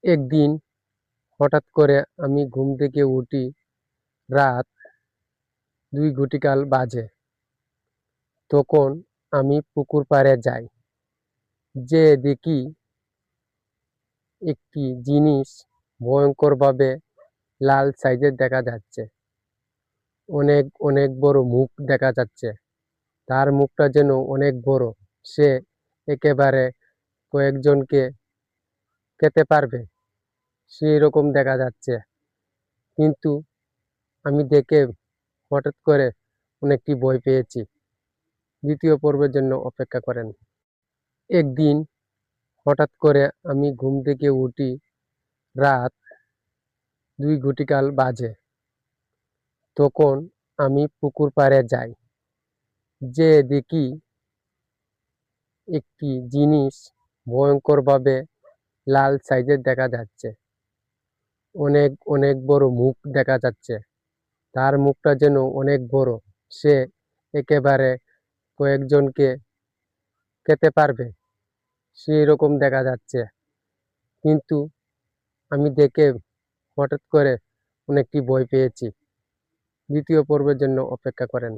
একদিন হঠাৎ করে আমি ঘুম থেকে উঠি, রাত 2 ঘটিকাল বাজে। তখন আমি পুকুর পাড়ে যাই। যেয়ে দেখি একটি জিনিস ভয়ঙ্করভাবে লাল সাইজের দেখা যাচ্ছে। অনেক অনেক বড় মুখ দেখা যাচ্ছে। তার মুখটা যেন অনেক বড়। সে একেবারে কয়েকজনকে খেতে পারবে, সেইরকম দেখা যাচ্ছে। কিন্তু আমি দেখে হঠাৎ করে অনেকটি ভয় পেয়েছি। দ্বিতীয় পর্বের জন্য অপেক্ষা করেন। একদিন হঠাৎ করে আমি ঘুম থেকে উঠি, রাত 2 ঘটিকাল বাজে। তখন আমি পুকুর পাড়ে যাই। যেয়ে দেখি একটি জিনিস ভয়ঙ্করভাবে লাল সাইজের দেখা যাচ্ছে। অনেক অনেক বড় মুখ দেখা যাচ্ছে। তার মুখটা যেন অনেক বড়। সে একেবারে কয়েকজনকে খেতে পারবে, সেইরকম দেখা যাচ্ছে। কিন্তু আমি দেখে হঠাৎ করে অনেকটি ভয় পেয়েছি। দ্বিতীয় পর্বের জন্য অপেক্ষা করেন।